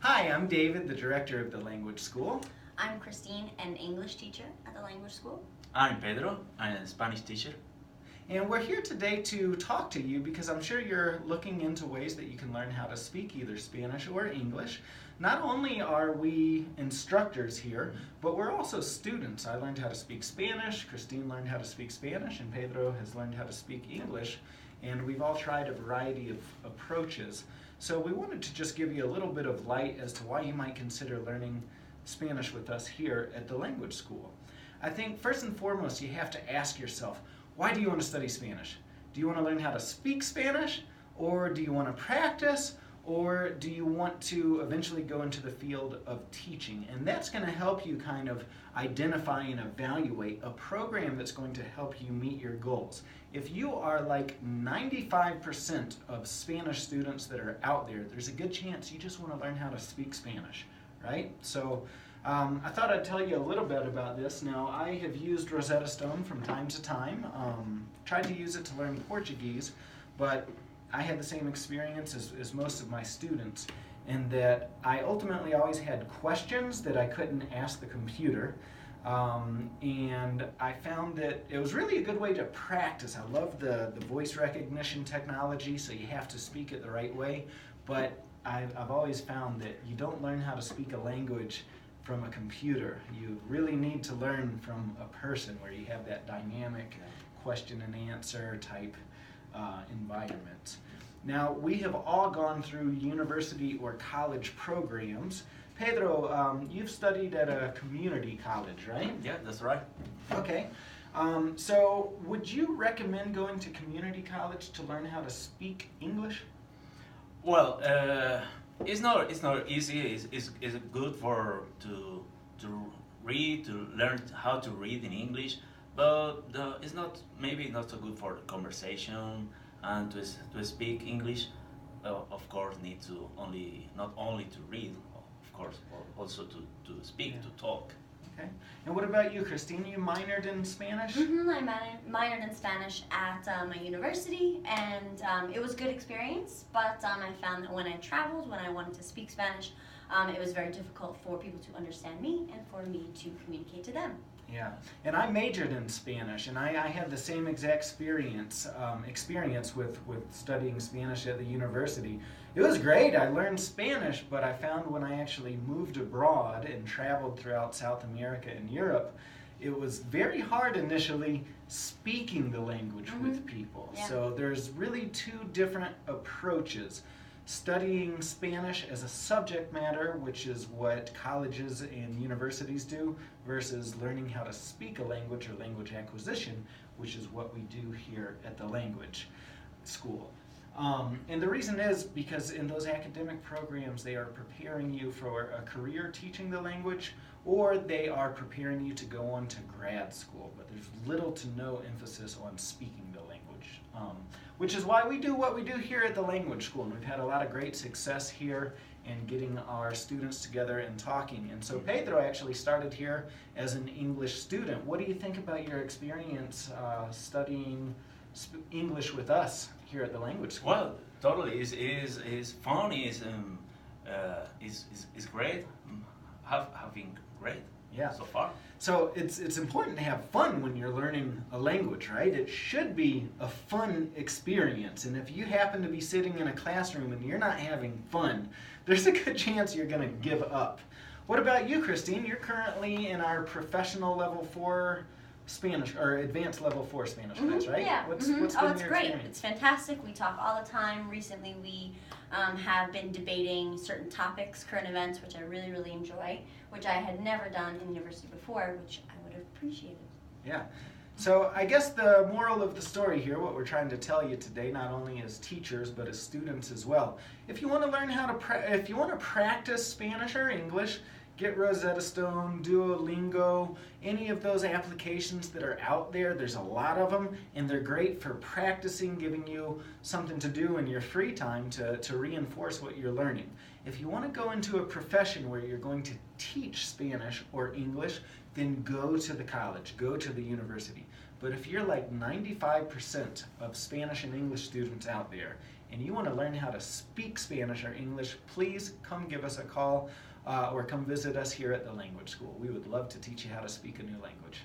Hi, I'm David, the director of the language school. I'm Christine, an English teacher at the language school. I'm Pedro, I'm a Spanish teacher. And we're here today to talk to you because I'm sure you're looking into ways that you can learn how to speak either Spanish or English. Not only are we instructors here, but we're also students. I learned how to speak Spanish, Christine learned how to speak Spanish, and Pedro has learned how to speak English. And we've all tried a variety of approaches. So we wanted to just give you a little bit of light as to why you might consider learning Spanish with us here at the language school. I think first and foremost you have to ask yourself, why do you want to study Spanish? Do you want to learn how to speak Spanish, or do you want to practice, or do you want to eventually go into the field of teaching? And that's going to help you kind of identify and evaluate a program that's going to help you meet your goals. If you are like 95% of Spanish students that are out there, there's a good chance you just want to learn how to speak Spanish, right? So I thought I'd tell you a little bit about this. Now, I have used Rosetta Stone from time to time, tried to use it to learn Portuguese, but I had the same experience as most of my students in that I ultimately always had questions that I couldn't ask the computer. And I found that it was really a good way to practice. I love the voice recognition technology, so you have to speak it the right way, but I've always found that you don't learn how to speak a language from a computer. You really need to learn from a person where you have that dynamic question and answer type environment. Now, we have all gone through university or college programs. Pedro, you've studied at a community college, right? Yeah, that's right. Okay. So would you recommend going to community college to learn how to speak English? Well, it's not easy. It's good to read, to learn how to read in English, but it's maybe not so good for conversation and to speak English. Of course, need to not only to read, of course, but also to speak, to talk. Okay. And what about you, Christine? You minored in Spanish? I minored in Spanish at my university, and it was a good experience, but I found that when I traveled, when I wanted to speak Spanish, it was very difficult for people to understand me and for me to communicate to them. Yeah, and I majored in Spanish, and I had the same exact experience with studying Spanish at the university. It was great. I learned Spanish, but I found when I actually moved abroad and traveled throughout South America and Europe, it was very hard initially speaking the language with people. Yeah. So there's really two different approaches. Studying Spanish as a subject matter, which is what colleges and universities do, versus learning how to speak a language or language acquisition, which is what we do here at the language school. And the reason is because in those academic programs, they are preparing you for a career teaching the language, or they are preparing you to go on to grad school, but there's little to no emphasis on speaking the language. Which is why we do what we do here at the language school, and we've had a lot of great success here in getting our students together and talking. And so Pedro actually started here as an English student. What do you think about your experience studying English with us here at the language school? Well, totally. It's fun. Is great. Having great. Yeah. So far. So it's important to have fun when you're learning a language, right? It should be a fun experience. And if you happen to be sitting in a classroom and you're not having fun, there's a good chance you're going to give up. What about you, Christine? You're currently in our professional level 4 Spanish, or advanced level 4 Spanish class, right? Yeah. What's Oh, been it's your great. experience? It's fantastic. We talk all the time. Recently, we have been debating certain topics, current events, which I really, really enjoy, which I had never done in university before, which I would have appreciated. Yeah. So I guess the moral of the story here, what we're trying to tell you today, not only as teachers but as students as well, if you want to learn how to if you want to practice Spanish or English, get Rosetta Stone, Duolingo, any of those applications that are out there. There's a lot of them, and they're great for practicing, giving you something to do in your free time to reinforce what you're learning. If you want to go into a profession where you're going to teach Spanish or English, then go to the college, go to the university. But if you're like 95% of Spanish and English students out there, and you want to learn how to speak Spanish or English, please come give us a call or come visit us here at the Language School. We would love to teach you how to speak a new language.